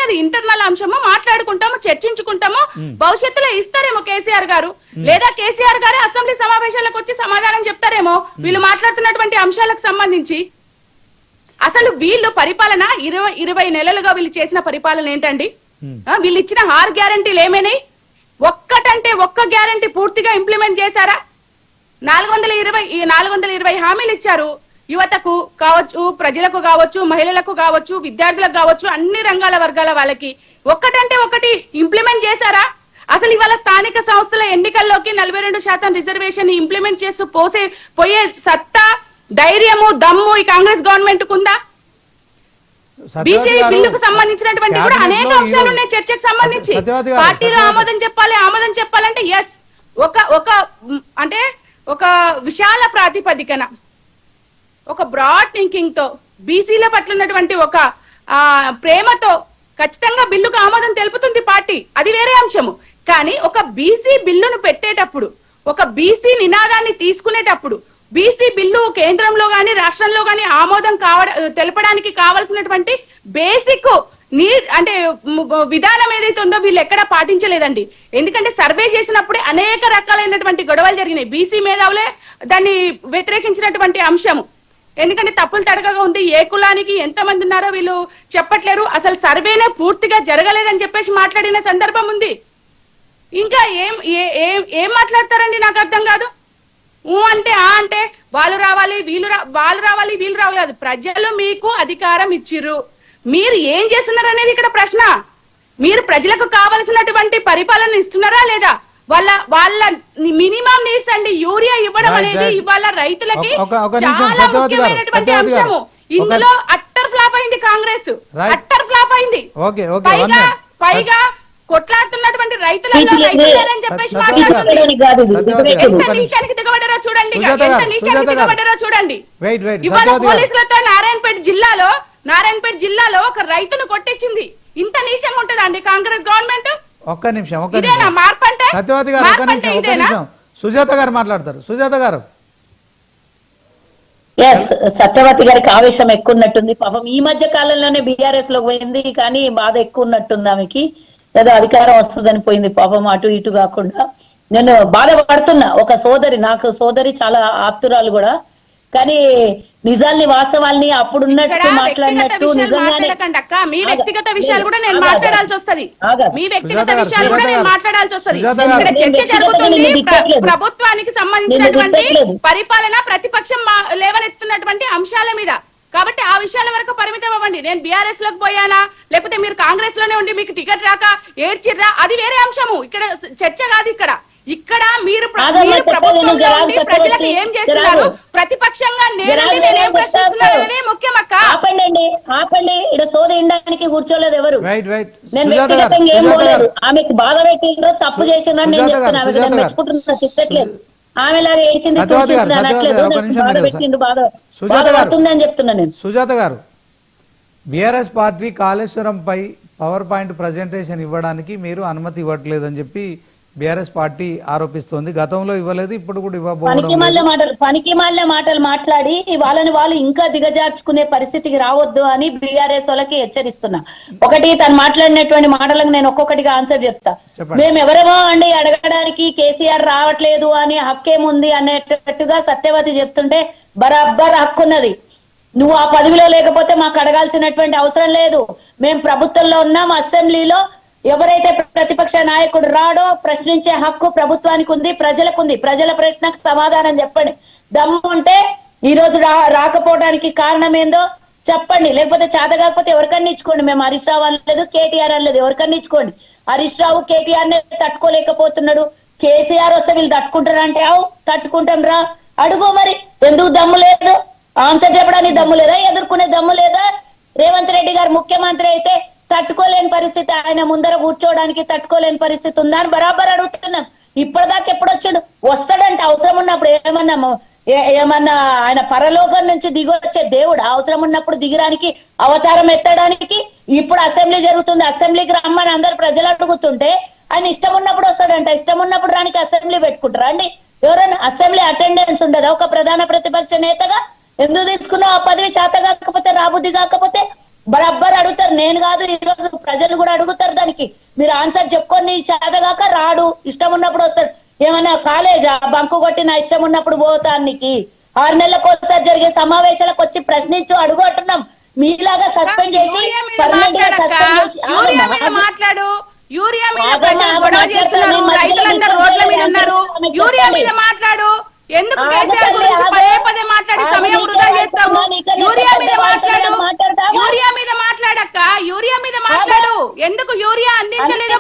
అది ఇంటర్నల్ అంశము, మాట్లాడుకుంటాము, చర్చించుకుంటాము. భవిష్యత్తులో ఇస్తారేమో కేసీఆర్ గారు, లేదా కేసీఆర్ గారే అసెంబ్లీ సమావేశాలకు వచ్చి సమాధానం చెప్తారేమో వీళ్ళు మాట్లాడుతున్నటువంటి అంశాలకు సంబంధించి. అసలు వీళ్ళు పరిపాలన 20 నెలలుగా వీళ్ళు చేసిన పరిపాలన ఏంటండి? వీళ్ళు ఇచ్చిన 6 గ్యారంటీలు ఏమైనాయి? ఒక్కటంటే ఒక్క గ్యారంటీ పూర్తిగా ఇంప్లిమెంట్ చేశారా? 420 హామీలు ఇచ్చారు. యువతకు కావచ్చు, ప్రజలకు కావచ్చు, మహిళలకు కావచ్చు, విద్యార్థులకు కావచ్చు, అన్ని రంగాల వర్గాల వాళ్ళకి ఒక్కటంటే ఒకటి ఇంప్లిమెంట్ చేశారా? అసలు ఇవాళ స్థానిక సంస్థల ఎన్నికల్లోకి 42% రిజర్వేషన్ ఇంప్లిమెంట్ చేస్తూ పోయే సత్తా, ధైర్యము, దమ్ము ఈ కాంగ్రెస్ గవర్నమెంట్ కుందా? బీసీ బిల్లుకు సంబంధించినటువంటి కూడా అనేక అంశాలు ఉన్నాయి చర్చకు సంబంధించి. పార్టీలో ఆమోదం చెప్పాలంటే ఎస్, ఒక విశాల ప్రాతిపదికన, ఒక బ్రాడ్ థింకింగ్ తో, బీసీల పట్ల ఉన్నటువంటి ఒక ప్రేమతో ఖచ్చితంగా బిల్లుకు ఆమోదం తెలుపుతుంది పార్టీ, అది వేరే అంశము. కానీ ఒక బీసీ బిల్లును పెట్టేటప్పుడు, ఒక బీసీ నినాదాన్ని తీసుకునేటప్పుడు, బీసీ బిల్లు కేంద్రంలో గాని రాష్ట్రంలో గాని ఆమోదం తెలపడానికి కావాల్సినటువంటి బేసిక్ అంటే విధానం ఏదైతే ఉందో వీళ్ళు ఎక్కడా పాటించలేదండి. ఎందుకంటే సర్వే చేసినప్పుడే అనేక రకాలైనటువంటి గొడవలు జరిగినాయి. బీసీ మేధావులే దాన్ని వ్యతిరేకించినటువంటి అంశము. ఎందుకంటే తప్పులు తడకగా ఉంది, ఏ కులానికి ఎంతమంది ఉన్నారో వీళ్ళు చెప్పట్లేరు, అసలు సర్వేనే పూర్తిగా జరగలేదని చెప్పేసి మాట్లాడిన సందర్భం ఉంది. ఇంకా ఏం మాట్లాడతారండి? నాకు అర్థం కాదు. అంటే వాళ్ళు రావాలి వీళ్ళు రావాలి. ప్రజలు మీకు అధికారం ఇచ్చిర్రు, మీరు ఏం చేస్తున్నారు అనేది ఇక్కడ ప్రశ్న. మీరు ప్రజలకు కావలసినటువంటి పరిపాలన ఇస్తున్నారా లేదా? వాళ్ళ మినిమం నీడ్స్ అండి యూరియా ఇవ్వడం అనేది ఇవాళ రైతులకి చాలా ముఖ్యమైనటువంటి అంశము. ఇందులో అట్టర్ ఫ్లాప్ అయింది కాంగ్రెస్, అట్టర్ ఫ్లాప్ అయింది. పైగా కొట్లాడుతున్నటువంటి రైతులని చెప్పేసి మాట్లాడుతుంది. ఎంత నీచానికి దిగబడ్డారో చూడండి, ఎంత నీచానికి దిగబడ్డారో చూడండి. ఇవాళ పోలీసులతో నారాయణపేట జిల్లాలో ఒక రైతును కొట్టించింది. ఇంత నీచంగా ఉంటుందా అండి కాంగ్రెస్ గవర్నమెంట్? ఒక్క నిమిషం సత్యవతి గారు, ఒక్క నిమిషం. సుజాత గారు మాట్లాడతారు. సుజాత గారు. సత్యవతి గారికి ఆవేశం ఎక్కువ ఉన్నట్టుంది పాపం. ఈ మధ్య కాలంలోనే బీఆర్ఎస్ లో పోయింది, కానీ బాధ ఎక్కువ ఉన్నట్టుంది ఆమెకి. ఏదో అధికారం వస్తుందని పోయింది పాపం, అటు ఇటు కాకుండా. నేను బాధపడుతున్నా. ఒక నాకు సోదరి చాలా ఆప్తురాలు కూడా, కానీ నిజాల్ని వాస్తవాల్ని అప్పుడున్నట్టు మాట్లాడినట్టు నిజంగానే మీ వ్యక్తిగత విషయాలు కూడా నేను మాట్లాడాల్సి వస్తుంది. మీ వ్యక్తిగత విషయాలు కూడా నేను మాట్లాడాల్సి వస్తుంది. ఇక్కడ చర్చ జరుగుతుంది ప్రభుత్వానికి సంబంధించినటువంటి పరిపాలన, ప్రతిపక్షం లేవనెత్తున్నటువంటి అంశాల మీద. కాబట్టి ఆ విషయాల వరకు పరిమితం అవ్వండి. నేను బీఆర్ఎస్ లోకి పోయానా, లేకపోతే మీరు కాంగ్రెస్ లోనే ఉండి మీకు టికెట్ రాక ఏడ్చిర్రా, అది వేరే అంశము. ఇక్కడ చర్చ కాదు. ఇక్కడ మీరు ప్రభుత్వంలో ఉండి ప్రజలకు ఏం చేస్తున్నారు, ప్రతిపక్షంగా నేనేం ప్రశ్నిస్తున్నాను ముఖ్యమక్క. ఆపండి. ఇక్కడ సోద ఇండానికి కూర్చోలేదు ఎవరు. నేను వ్యక్తిగతంగా ఏం పోలేదు. ఆమెకు బాధ పెట్టిండ్రో తప్పు చేసిండ్రో నేను చెప్తున్నా. ఆమె మెచ్చుకుంటున్నా, తిట్టట్లేదు. ఆమెలాగా ఏడ్చింది చూసింది అనట్లేదు. బాధ పెట్టిండ్రు, బాధ పడుతుంది అని చెప్తున్నా నేను. సుజాత గారు, బీఆర్ఎస్ పార్టీ కాళేశ్వరంపై పవర్ పాయింట్ ప్రజెంటేషన్ ఇవ్వడానికి మీరు అనుమతి ఇవ్వట్లేదని చెప్పి బీఆర్ఎస్ పార్టీ ఆరోపిస్తోంది. గతంలో ఇవ్వలేదు, ఇప్పుడు కూడా ఇవ్వబోతుంది. పనికి మళ్ళీ మాటలు మాట్లాడి వాళ్ళని వాళ్ళు ఇంకా దిగజార్చుకునే పరిస్థితికి రావద్దు అని బీఆర్ఎస్ వాళ్ళకి హెచ్చరిస్తున్నా. ఒకటి తను మాట్లాడినటువంటి మాటలకు నేను ఒక్కొక్కటిగా ఆన్సర్ చెప్తా. మేము ఎవరేమో అండి అడగడానికి కేసీఆర్ రావట్లేదు అని హక్కేముంది అనేటట్టుగా సత్యవతి చెప్తుంటే బరాబర్ హక్కున్నది. నువ్వు ఆ పదవిలో లేకపోతే మాకు అడగాల్సినటువంటి అవసరం లేదు. మేము ప్రభుత్వంలో ఉన్నాం, అసెంబ్లీలో ఎవరైతే ప్రతిపక్ష నాయకుడు రాడో ప్రశ్నించే హక్కు ప్రభుత్వానికి ఉంది, ప్రజలకు ఉంది. ప్రజల ప్రశ్నకు సమాధానం చెప్పండి. దమ్ము ఉంటే ఈ రోజు రాకపోవడానికి కారణం ఏందో చెప్పండి. లేకపోతే చేత కాకపోతే ఎవరికన్నా ఇచ్చుకోండి. మేము హరీష్ రావు అనలేదు, కేటీఆర్ అనలేదు, ఎవరికన్నా ఇచ్చుకోండి. హరీష్ రావు కేటీఆర్ నే తట్టుకోలేకపోతున్నాడు. కేసీఆర్ వస్తే వీళ్ళు తట్టుకుంటారంటే తట్టుకుంటాం రా, అడుగు. మరి ఎందుకు దమ్ము లేదు? ఆన్సర్ చెప్పడానికి దమ్ము లేదా? ఎదుర్కొనే దమ్ము లేదా? రేవంత్ రెడ్డి గారు ముఖ్యమంత్రి అయితే తట్టుకోలేని పరిస్థితి, ఆయన ముందర కూర్చోవడానికి తట్టుకోలేని పరిస్థితి ఉందా అని బరాబర్ అడుగుతున్నాం. ఇప్పటిదాకా ఎప్పుడు వచ్చాడు? వస్తాడంటే అవసరం ఉన్నప్పుడు. ఏమన్నా ఆయన పరలోకం నుంచి దిగొచ్చే దేవుడు అవసరం ఉన్నప్పుడు దిగడానికి, అవతారం ఎత్తడానికి. ఇప్పుడు అసెంబ్లీ జరుగుతుంది, అసెంబ్లీకి రమ్మని అందరు ప్రజలు అడుగుతుంటే ఆయన ఇష్టం ఉన్నప్పుడు వస్తాడంట. ఇష్టం ఉన్నప్పుడు రానికి అసెంబ్లీ పెట్టుకుంటారా అండి? ఎవరైనా అసెంబ్లీ అటెండెన్స్ ఉండదా? ఒక ప్రధాన ప్రతిపక్ష నేతగా ఎందుకు తీసుకున్నావు ఆ పదవి? చేత కాకపోతే, రాబుద్ది కాకపోతే బరాబర్ అడుగుతారు. నేను కాదు, ఈ రోజు ప్రజలు కూడా అడుగుతారు. దానికి మీరు ఆన్సర్ చెప్పుకొని చేతగాక రాడు, ఇష్టం ఉన్నప్పుడు వస్తాడు. ఏమన్నా కాలేజా బంకు కొట్టి నా ఇష్టం ఉన్నప్పుడు పోతానికి? 6 నెలలకు ఒకసారి జరిగే సమావేశాలకు వచ్చి ప్రశ్నించు అడుగు అంటున్నాం. మీలాగా సస్పెండ్ చేసి యూరియా మీద పర్మనెంట్ గా మాట్లాడక్క. సస్పెండ్ చేసి యూరియా మీద మాట్లాడు. యూరియా మీద ప్రజలు గొడవ చేస్తున్నారు, రైతులందరూ రోడ్ల మీద ఉన్నారు. యూరియా మీద మాట్లాడు. ఎందుకు కేసీఆర్ గురించి పదే పదే మాట్లాడి సమయం వృధా చేస్తావు? యూరియా మీద మాట్లాడు. యూరియా మీద మాట్లాడక్క. యూరియా మీద మాట్లాడు. ఎందుకు యూరియా అందించలేదో